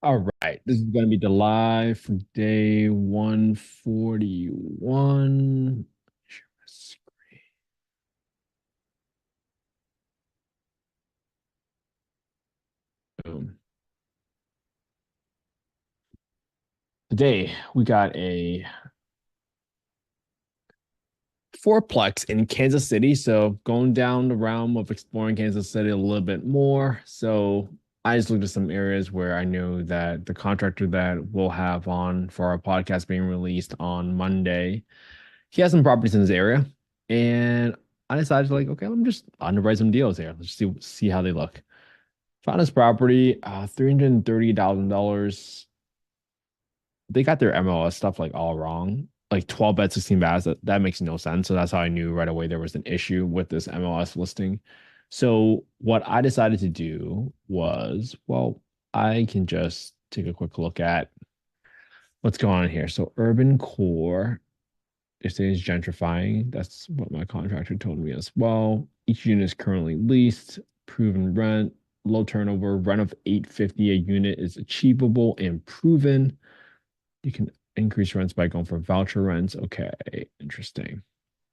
All right, this is going to be the live for day 141. Share my screen. Today we got a fourplex in Kansas City. So going down the realm of exploring Kansas City a little bit more. So I just looked at some areas where I know that the contractor that we'll have on for our podcast being released on Monday, he has some properties in his area. And I decided to like, okay, let me just underwrite some deals here. Let's see how they look. Found this property, $330,000. They got their MLS stuff like all wrong. Like 12 bet 16 bats, that makes no sense. So that's how I knew right away there was an issue with this MLS listing. So what I decided to do was, well, I can just take a quick look at what's going on here. So urban core, it says gentrifying. That's what my contractor told me as well. Each unit is currently leased, proven rent, low turnover, rent of 850 a unit is achievable and proven. You can increase rents by going for voucher rents. Okay, interesting.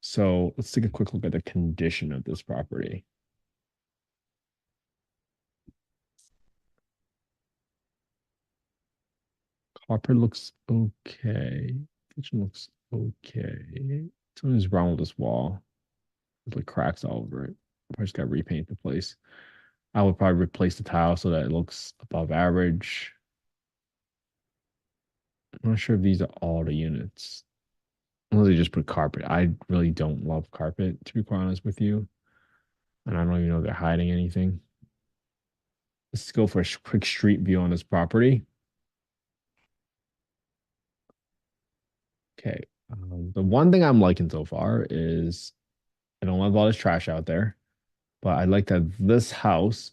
So let's take a quick look at the condition of this property. Carpet looks okay. Kitchen looks okay. Something's wrong with this wall. There's like cracks all over it. I just got to repaint the place. I would probably replace the tile so that it looks above average. I'm not sure if these are all the units. Unless they just put carpet. I really don't love carpet, to be quite honest with you. And I don't even know if they're hiding anything. Let's go for a quick street view on this property. Okay. The one thing I'm liking so far is I don't love all this trash out there, but I like that this house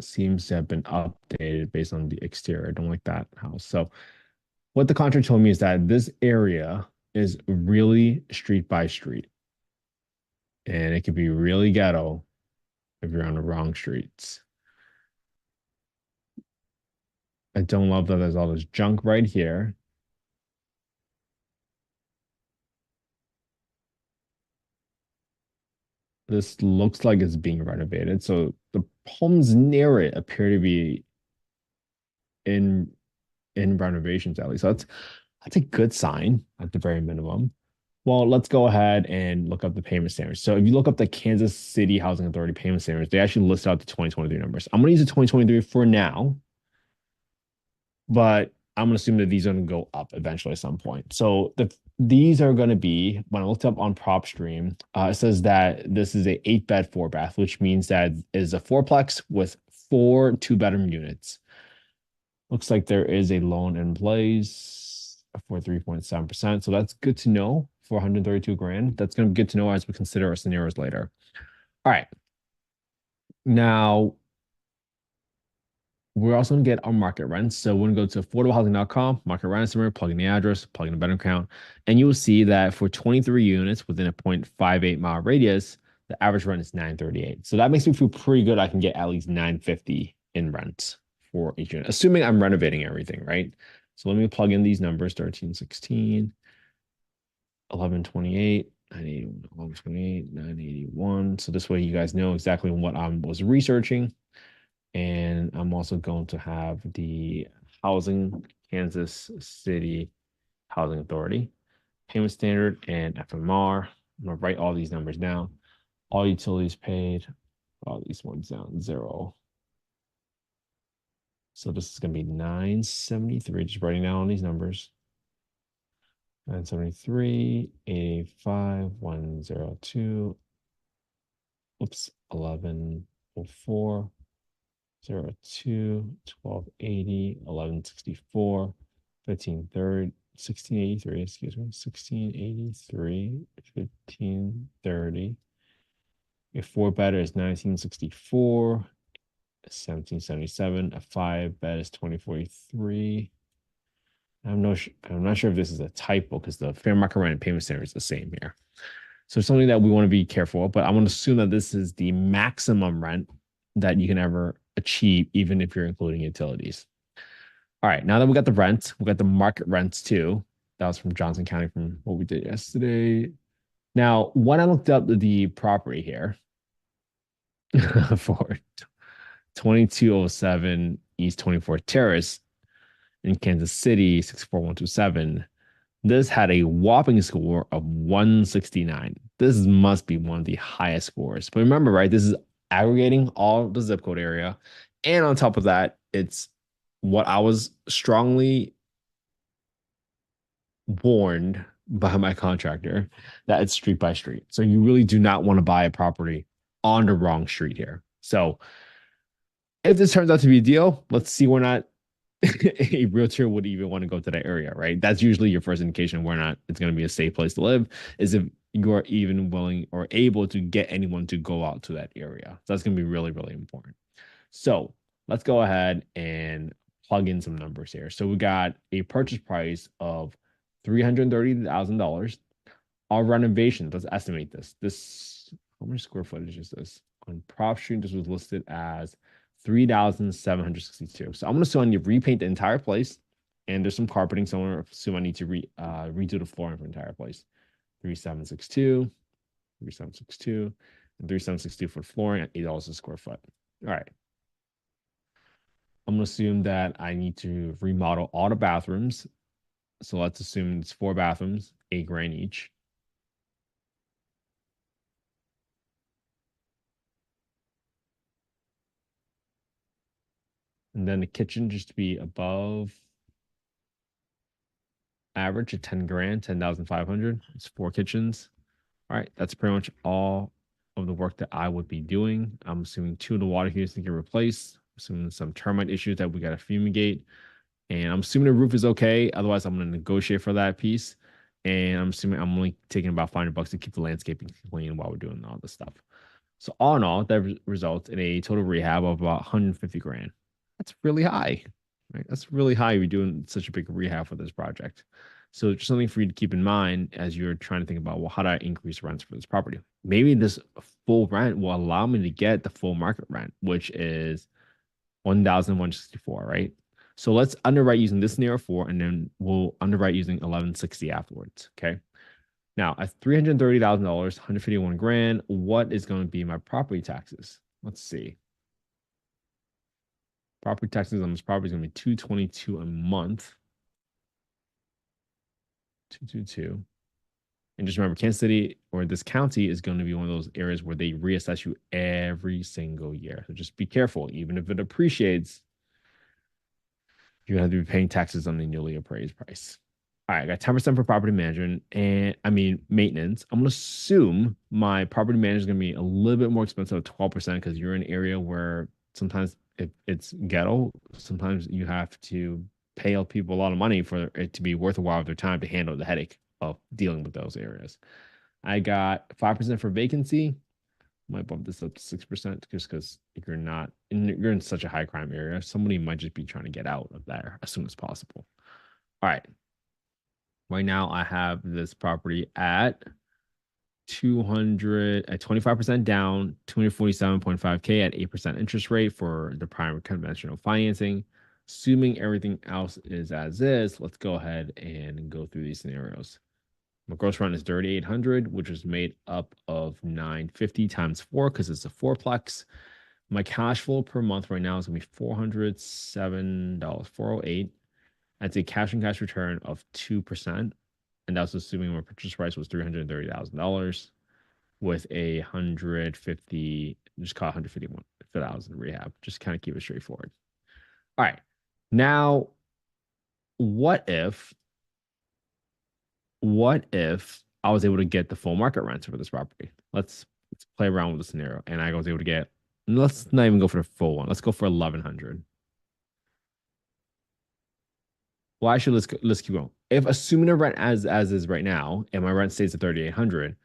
seems to have been updated based on the exterior. I don't like that house. So what the contractor told me is that this area is really street by street, and it could be really ghetto if you're on the wrong streets. I don't love that there's all this junk right here. This looks like it's being renovated. So the homes near it appear to be in renovations at least. So that's a good sign at the very minimum. Well, let's go ahead and look up the payment standards. So if you look up the Kansas City Housing Authority payment standards, they actually list out the 2023 numbers. I'm going to use the 2023 for now, but I'm going to assume that these are going to go up eventually at some point. So these are going to be, when I looked up on PropStream, it says that this is a 8 bed 4 bath, which means that it is a fourplex with 4 2-bedroom units. Looks like there is a loan in place for 3.7%. So that's good to know for 132 grand. That's going to be good to know as we consider our scenarios later. All right. Now, we're also going to get our market rents. So we're going to go to affordablehousing.com, market rent estimate, plug in the address, plug in the bedroom count, and you will see that for 23 units within a 0.58 mile radius, the average rent is 938. So that makes me feel pretty good. I can get at least 950 in rent for each unit, assuming I'm renovating everything, right? So let me plug in these numbers: 1316, 1128, 981, 1128, 981. So this way you guys know exactly what I was researching. And I'm also going to have the Housing Kansas City Housing Authority payment standard and FMR. I'm gonna write all these numbers down. All utilities paid, all these ones down, zero. So this is gonna be 973. Just writing down all these numbers. 973, 85, 102. Oops, 1104. 02, 1280, 1164, 1530, 1683, excuse me, 1683, 1530. A 4 bed is 1964, 1777. A 5 bed is 2043. I'm not sure if this is a typo because the fair market rent and payment standard is the same here. So it's something that we want to be careful of, but I'm going to assume that this is the maximum rent that you can ever achieve, even if you're including utilities. All right, now that we got the rent, we got the market rents too. That was from Johnson County from what we did yesterday. Now, when I looked up the property here for 2207 East 24th Terrace in Kansas City, 64127, this had a whopping score of 169. This must be one of the highest scores. But remember, right, this is aggregating all the zip code area. And on top of that, it's what I was strongly warned by my contractor that it's street by street. So you really do not want to buy a property on the wrong street here. So if this turns out to be a deal, let's see whether or not a realtor would even want to go to that area, right? That's usually your first indication whether or not it's going to be a safe place to live, is if you are even willing or able to get anyone to go out to that area. So that's going to be really, really important. So let's go ahead and plug in some numbers here. So we got a purchase price of $330,000. Our renovations, let's estimate this. How much square footage is this? On Prop Street, this was listed as 3,762. So I'm going to assume I need to repaint the entire place. And there's some carpeting, so I'm going to assume I need to redo the flooring for the entire place. 3,762, 3,762, and 3,762 for flooring at $8 a square foot. All right. I'm going to assume that I need to remodel all the bathrooms. So let's assume it's 4 bathrooms, $8,000 each. And then the kitchen just to be above average at $10,000, 10,500. It's 4 kitchens. All right, that's pretty much all of the work that I would be doing. I'm assuming 2 of the water heaters to get replaced. I'm assuming some termite issues that we got to fumigate. And I'm assuming the roof is okay. Otherwise, I'm going to negotiate for that piece. And I'm assuming I'm only taking about $500 to keep the landscaping clean while we're doing all this stuff. So all in all, that results in a total rehab of about 150 grand. That's really high, right? That's really high. You're doing such a big rehab for this project. So just something for you to keep in mind as you're trying to think about, well, how do I increase rents for this property? Maybe this full rent will allow me to get the full market rent, which is 1,164, right? So let's underwrite using this scenario 4, and then we'll underwrite using 1160 afterwards. Okay. Now at $330,000, 151 grand, what is going to be my property taxes? Let's see. Property taxes on this property is going to be 222 a month. 222. And just remember, Kansas City or this county is going to be one of those areas where they reassess you every single year. So just be careful. Even if it appreciates, you're going to have to be paying taxes on the newly appraised price. All right, I got 10% for property management and maintenance. I'm going to assume my property manager is going to be a little bit more expensive at 12% because you're in an area where sometimes it's ghetto. Sometimes you have to pay people a lot of money for it to be worth a while of their time to handle the headache of dealing with those areas. I got 5% for vacancy. Might bump this up to 6% just because if you're in such a high crime area, somebody might just be trying to get out of there as soon as possible. All right. Right now, I have this property at 200 at 25% down, 247.5K at 8% interest rate for the prime conventional financing. Assuming everything else is as is, let's go ahead and go through these scenarios. My gross rent is 3,800, which is made up of 950 times 4 because it's a fourplex. My cash flow per month right now is going to be $407, 408. I'd say cash and cash return of 2%. And that's assuming my purchase price was $330,000 with 150, just call it 151,000 rehab. Just kind of keep it straightforward. All right. Now, what if I was able to get the full market rent for this property? Let's play around with the scenario. And I was able to get, let's not even go for the full one. Let's go for 1,100. Well, actually, let's keep going. If assuming the rent as is right now, and my rent stays at 3,800,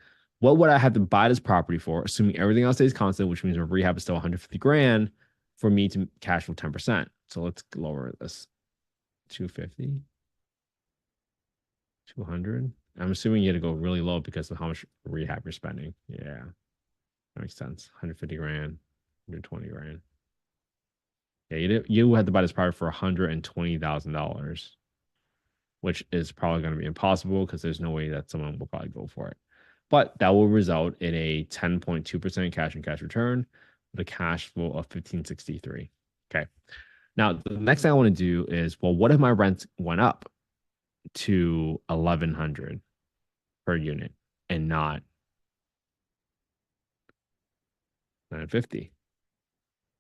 what would I have to buy this property for? Assuming everything else stays constant, which means my rehab is still 150 grand for me to cash flow 10%. So let's lower this 250, 200. I'm assuming you had to go really low because of how much rehab you're spending. Yeah, that makes sense. 150 grand, 120 grand. Yeah, you had to buy this property for $120,000, which is probably going to be impossible because there's no way that someone will probably go for it. But that will result in a 10.2% cash and cash return with a cash flow of 1563. Okay. Now, the next thing I want to do is, well, what if my rent went up to 1100 per unit and not 950?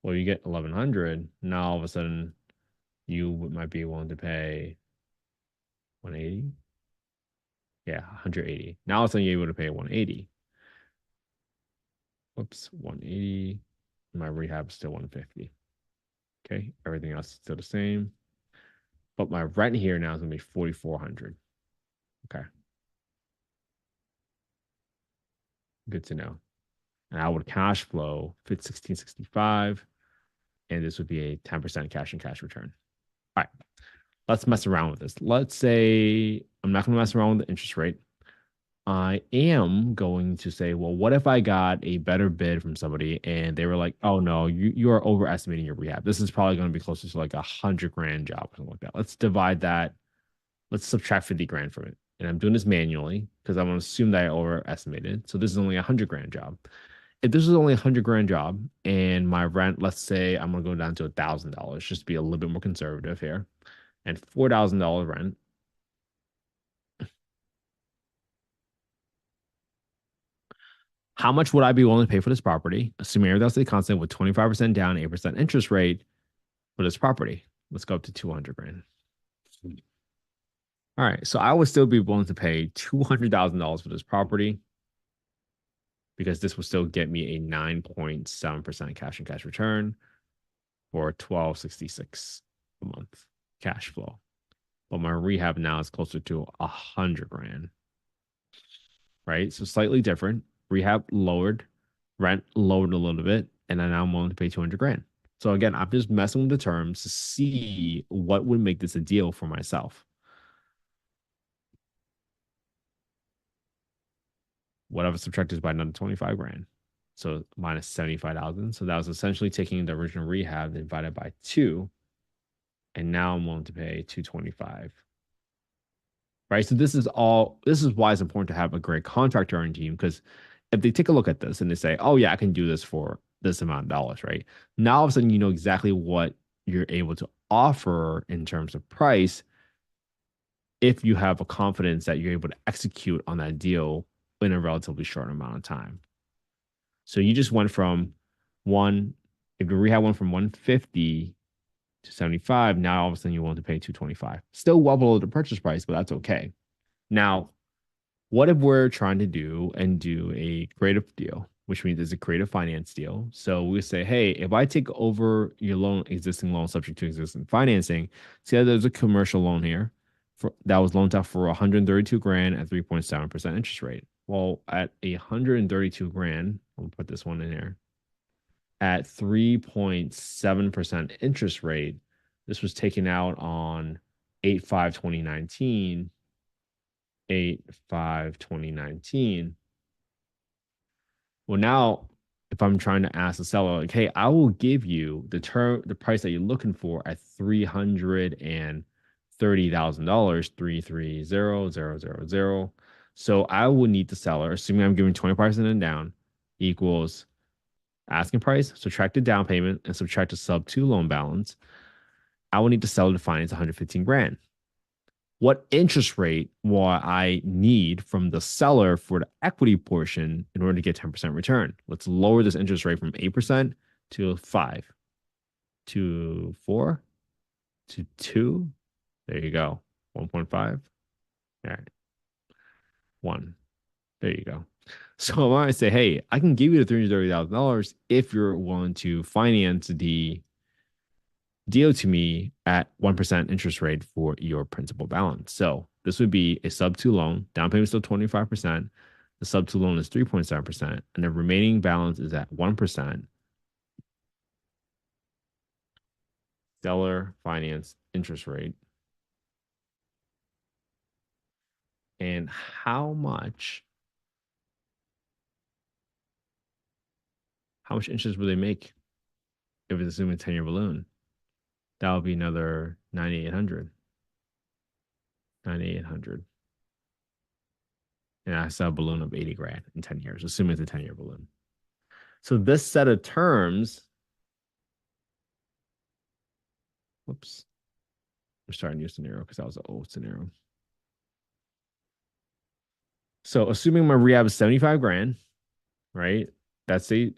Well, you get 1100. Now all of a sudden you might be willing to pay 180. Yeah, 180. Now all of a sudden you're able to pay 180. Whoops, 180. My rehab is still 150. Okay, everything else is still the same. But my rent here now is gonna be 4,400. Okay, good to know. And I would cash flow fit 1665, and this would be a 10% cash and cash return. All right, let's mess around with this. Let's say I'm not gonna mess around with the interest rate. I am going to say, well, what if I got a better bid from somebody and they were like, oh no, you are overestimating your rehab. This is probably going to be closer to like 100 grand job or something like that. Let's divide that. Let's subtract 50 grand from it. And I'm doing this manually because I'm going to assume that I overestimated. So this is only 100 grand job. If this was only 100 grand job and my rent, let's say I'm going to go down to $1,000, just to be a little bit more conservative here, and $4,000 rent, how much would I be willing to pay for this property, assuming everything else stays constant with 25% down, 8% interest rate for this property? Let's go up to 200 grand. All right. So I would still be willing to pay $200,000 for this property because this would still get me a 9.7% cash and cash return for 1266 a month cash flow. But my rehab now is closer to 100 grand, right? So slightly different. Rehab lowered, rent lowered a little bit, and then I'm willing to pay 200 grand. So again, I'm just messing with the terms to see what would make this a deal for myself. What I've subtracted by another 25 grand. So minus 75,000. So that was essentially taking the original rehab divided by two. And now I'm willing to pay 225. Right. So this is why it's important to have a great contractor on your team, because if they take a look at this and they say, oh yeah, I can do this for this amount of dollars, right? Now all of a sudden you know exactly what you're able to offer in terms of price if you have a confidence that you're able to execute on that deal in a relatively short amount of time. So you just went from one, if the rehab went from 150 to 75, now all of a sudden you want to pay 225. Still well below the purchase price, but that's okay. Now, what if we're trying to do a creative deal, which means it's a creative finance deal? So we say, hey, if I take over your existing loan subject to existing financing, see that there's a commercial loan here that was loaned out for 132 grand at 3.7% interest rate. Well, at 132 grand, I'll put this one in here, at 3.7% interest rate, this was taken out on 8/5/2019. 8/5/2019. Well, now if I'm trying to ask the seller, like, hey, I will give you the price that you're looking for at $330,000, 330,000. So I will need the seller, assuming I'm giving 20% down, equals asking price, subtract the down payment, and subtract the sub two loan balance. I will need the seller to finance 115 grand. What interest rate will I need from the seller for the equity portion in order to get 10% return? Let's lower this interest rate from 8% to 5, to 4, to 2. There you go. 1.5. All right. 1. There you go. So I say, hey, I can give you the $330,000 if you're willing to finance the deal to me at 1% interest rate for your principal balance. So this would be a sub two loan. Down payment is still 25%. The sub two loan is 3.7%. And the remaining balance is at 1%. Seller finance interest rate. And how much interest will they make if it's assuming a 10-year balloon? That would be another 9,800, 9,800. And I sell a balloon of 80 grand in 10 years, assuming it's a 10-year balloon. So this set of terms, whoops, I'm starting a new scenario because that was an old scenario. So assuming my rehab is 75 grand, right? That's the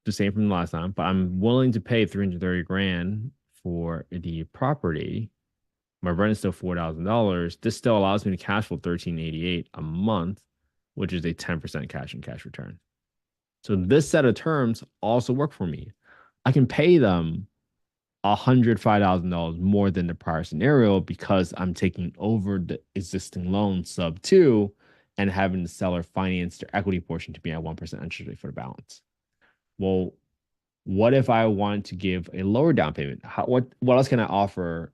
same from the last time, but I'm willing to pay 330 grand for the property. My rent is still $4,000. This still allows me to cash flow 1388 a month, which is a 10% cash and cash return. So this set of terms also work for me. I can pay them $105,000 more than the prior scenario because I'm taking over the existing loan sub two and having the seller finance their equity portion to be at 1% interest rate for the balance. Well, what if I want to give a lower down payment? What else can I offer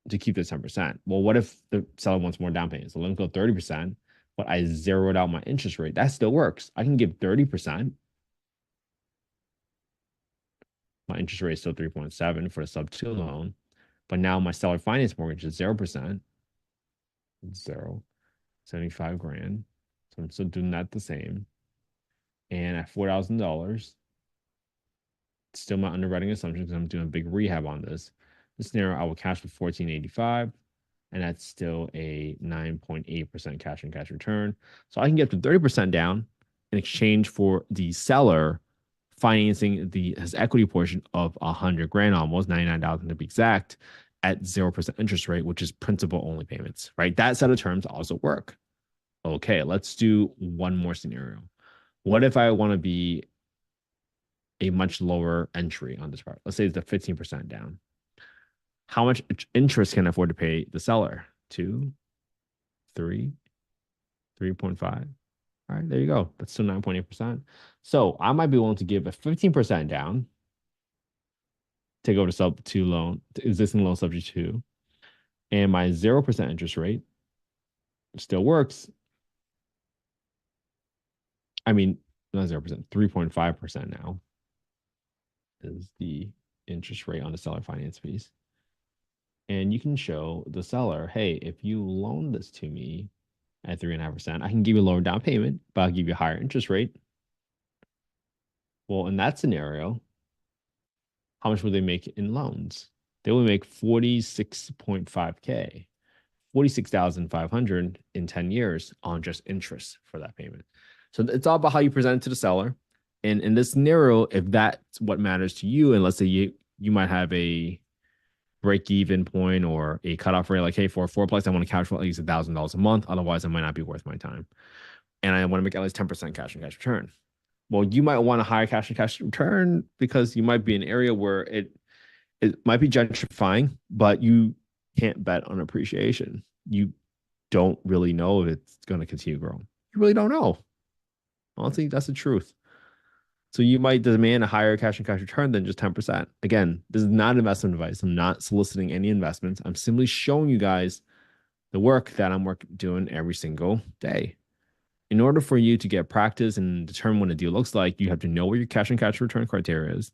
to keep the 10%? Well, what if the seller wants more down payment? So let them go 30%, but I zeroed out my interest rate. That still works. I can give 30%. My interest rate is still 3.7 for the sub two loan, but now my seller finance mortgage is 0%, zero, 75 grand. So I'm still doing that the same. And at $4,000, still my underwriting assumption because I'm doing a big rehab on this. This scenario, I will cash with 1485, and that's still a 9.8% cash and cash return. So I can get up to 30% down in exchange for the seller financing his equity portion of 100 grand, almost 99,000 to be exact, at 0% interest rate, which is principal only payments, right? That set of terms also work. Okay, let's do one more scenario. What if I want to be a much lower entry on this part? Let's say it's the 15% down. How much interest can I afford to pay the seller? 2, 3, 3.5. All right, there you go. That's still 9.8%. So I might be willing to give a 15% down, take over the sub two loan, existing loan subject to, and my 0% interest rate still works. I mean, not 0%, 3.5% now is the interest rate on the seller finance piece. And you can show the seller, hey, if you loan this to me at 3.5%, I can give you a lower down payment, but I'll give you a higher interest rate. Well, in that scenario, how much would they make in loans? They would make 46.5K, 46,500 in 10 years on just interest for that payment. So it's all about how you present it to the seller. And in this scenario, if that's what matters to you, and let's say you might have a break even point or a cutoff rate, like, hey, for a fourplex, I want to cash flow at least $1,000 a month. Otherwise, it might not be worth my time. And I want to make at least 10% cash and cash return. Well, you might want a higher cash and cash return because you might be in an area where it might be gentrifying, but you can't bet on appreciation. You don't really know if it's going to continue growing. You really don't know. Honestly, that's the truth. So you might demand a higher cash and cash return than just 10%. Again, this is not investment advice. I'm not soliciting any investments. I'm simply showing you guys the work that I'm doing every single day. In order for you to get practice and determine what a deal looks like, you have to know what your cash and cash return criteria is.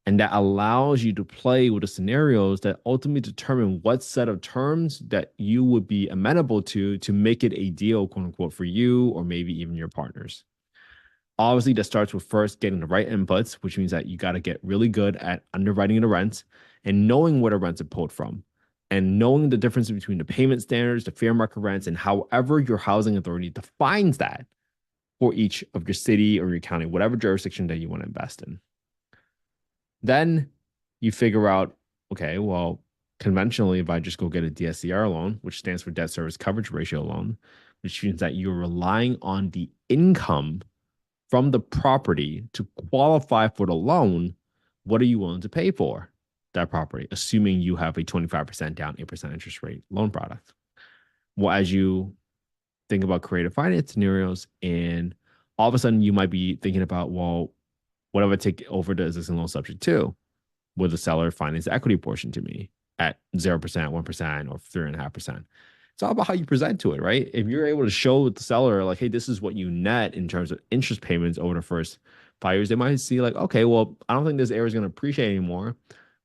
And that allows you to play with the scenarios that ultimately determine what set of terms that you would be amenable to make it a deal, quote unquote, for you or maybe even your partners. Obviously, that starts with first getting the right inputs, which means that you got to get really good at underwriting the rents and knowing where the rents are pulled from and knowing the difference between the payment standards, the fair market rents, and however your housing authority defines that for each of your city or your county, whatever jurisdiction that you want to invest in. Then you figure out, okay, well, conventionally, if I just go get a DSCR loan, which stands for debt service coverage ratio loan, which means that you're relying on the income from the property to qualify for the loan, what are you willing to pay for that property, assuming you have a 25% down, 8% interest rate loan product? Well, as you think about creative finance scenarios, and all of a sudden you might be thinking about, well, what if I take over the existing loan subject to? Will the seller finance the equity portion to me at 0%, 1%, or 3.5%? It's all about how you present to it, right? If you're able to show the seller, like, hey, this is what you net in terms of interest payments over the first 5 years, they might see, like, okay, well, I don't think this area is going to appreciate anymore,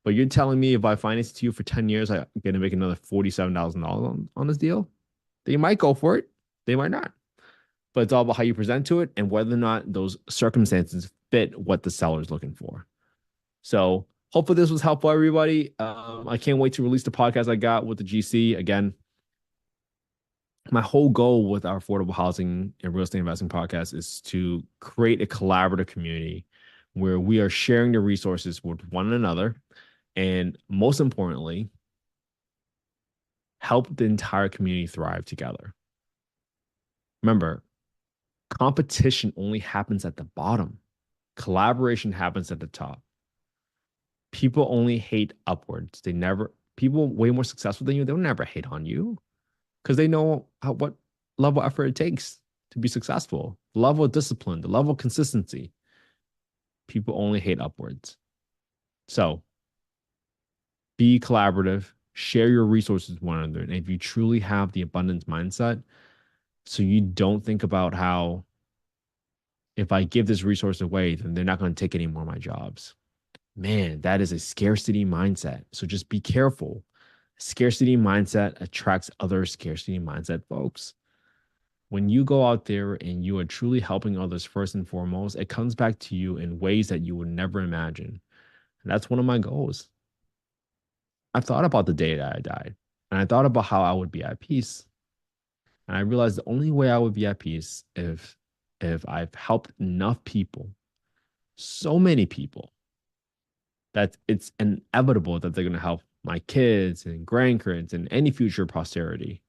But you're telling me if I finance it to you for 10 years, I'm gonna make another $47,000 on this deal? They might go for it. They might not. But it's all about how you present to it and whether or not those circumstances fit what the seller is looking for. So hopefully this was helpful, everybody. I can't wait to release the podcast I got with the GC. Again, my whole goal with our affordable housing and real estate investing podcast is to create a collaborative community where we are sharing the resources with one another. And most importantly, help the entire community thrive together. Remember, competition only happens at the bottom. Collaboration happens at the top. People only hate upwards. They never, people way more successful than you, they'll never hate on you because they know what level of effort it takes to be successful, the level of discipline, the level of consistency. People only hate upwards. So be collaborative, share your resources with one another. And if you truly have the abundance mindset, so you don't think about how if I give this resource away, then they're not going to take any more of my jobs. Man, that is a scarcity mindset. So just be careful. Scarcity mindset attracts other scarcity mindset folks. When you go out there and you are truly helping others first and foremost, it comes back to you in ways that you would never imagine. And that's one of my goals. I've thought about the day that I died, and I thought about how I would be at peace. And I realized the only way I would be at peace if I've helped enough people, so many people, that it's inevitable that they're going to help my kids and grandkids and any future posterity.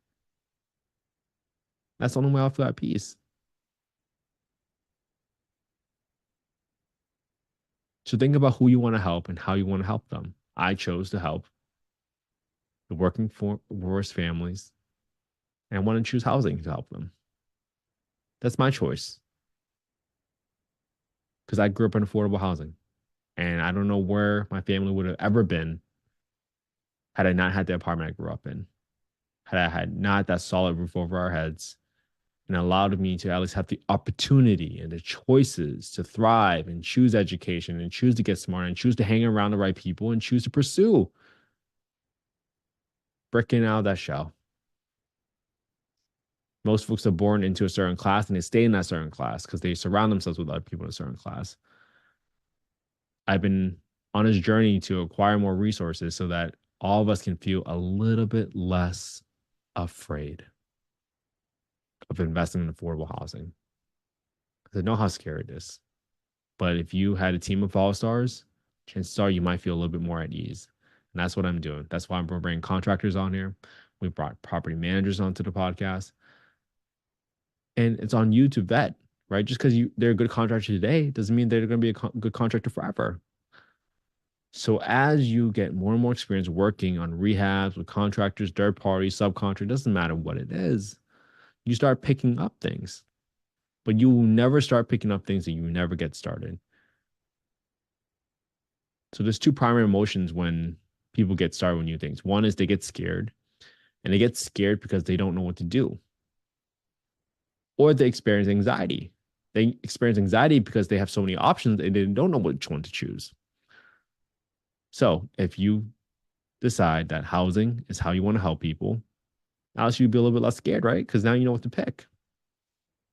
That's the only way I'll feel at peace. So think about who you want to help and how you want to help them. I chose to help the working force families, and I want to choose housing to help them. That's my choice because I grew up in affordable housing, and I don't know where my family would have ever been had I not had the apartment I grew up in, had I had not that solid roof over our heads, and allowed me to at least have the opportunity and the choices to thrive and choose education and choose to get smart and choose to hang around the right people and choose to pursue breaking out of that shell. Most folks are born into a certain class and they stay in that certain class because they surround themselves with other people in a certain class. I've been on this journey to acquire more resources so that all of us can feel a little bit less afraid of investing in affordable housing. Because I know how scary it is. But if you had a team of all stars, chances are you might feel a little bit more at ease. And that's what I'm doing. That's why I'm bringing contractors on here. We brought property managers onto the podcast. And it's on you to vet, right? Just because they're a good contractor today doesn't mean they're going to be a good contractor forever. So as you get more and more experience working on rehabs with contractors, third parties, subcontractors, doesn't matter what it is, you start picking up things. But you will never start picking up things that you never get started. So there's two primary emotions when people get started with new things. One is they get scared, and they get scared because they don't know what to do. Or they experience anxiety. They experience anxiety because they have so many options and they don't know which one to choose. So if you decide that housing is how you want to help people, now you'll be a little bit less scared, right? Because now you know what to pick.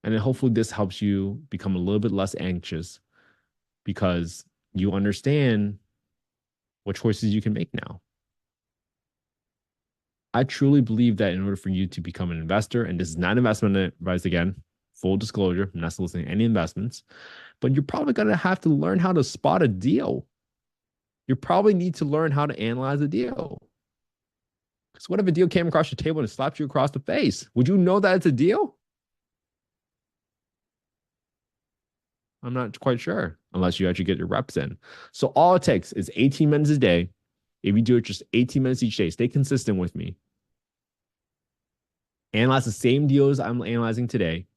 And then hopefully this helps you become a little bit less anxious because you understand what choices you can make now. I truly believe that in order for you to become an investor, and this is not investment advice again, full disclosure, I'm not soliciting any investments, but you're probably going to have to learn how to spot a deal. You probably need to learn how to analyze a deal. Because what if a deal came across your table and slapped you across the face? Would you know that it's a deal? I'm not quite sure unless you actually get your reps in. So all it takes is 18 minutes a day. If you do it just 18 minutes each day, stay consistent with me. Analyze the same deals I'm analyzing today.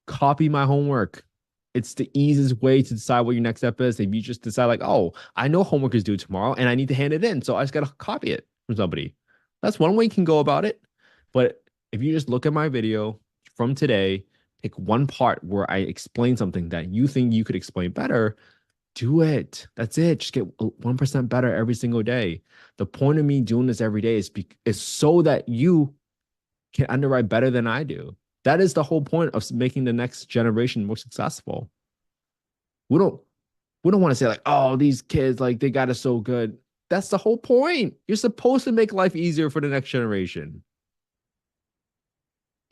Copy my homework. It's the easiest way to decide what your next step is. If you just decide like, oh, I know homework is due tomorrow and I need to hand it in. So I just got to copy it from somebody. That's one way you can go about it. But if you just look at my video from today, pick one part where I explain something that you think you could explain better, Do it. That's it. Just get 1% better every single day. The point of me doing this every day is so that you can underwrite better than I do. That is the whole point of making the next generation more successful. We don't we don't want to say like, oh, these kids like they got it so good. That's the whole point. You're supposed to make life easier for the next generation.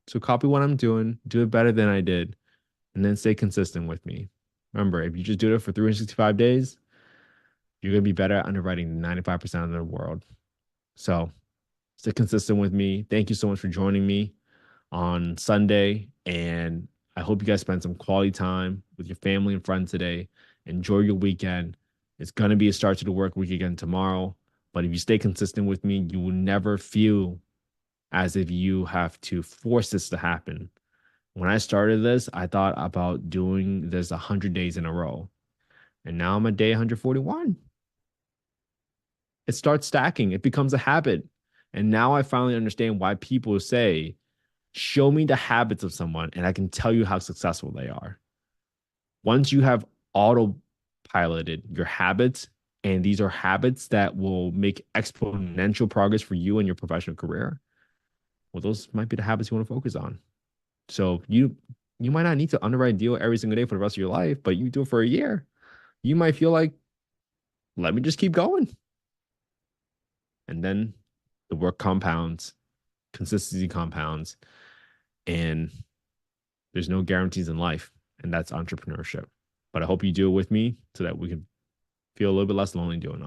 So copy what I'm doing, do it better than I did, and then stay consistent with me. Remember, if you just do it for 365 days, you're going to be better at underwriting than 95% of the world. So stay consistent with me. Thank you so much for joining me on Sunday. And I hope you guys spend some quality time with your family and friends today. Enjoy your weekend. It's going to be a start to the work week again tomorrow. But if you stay consistent with me, you will never feel as if you have to force this to happen. When I started this, I thought about doing this 100 days in a row. And now I'm at day 141. It starts stacking, it becomes a habit. And now I finally understand why people say, show me the habits of someone, and I can tell you how successful they are. Once you have autopiloted your habits, and these are habits that will make exponential progress for you in your professional career, well, those might be the habits you want to focus on. So you might not need to underwrite a deal every single day for the rest of your life, but you do it for a year. You might feel like, let me just keep going. And then the work compounds, consistency compounds, and there's no guarantees in life. And that's entrepreneurship. But I hope you do it with me so that we can feel a little bit less lonely doing all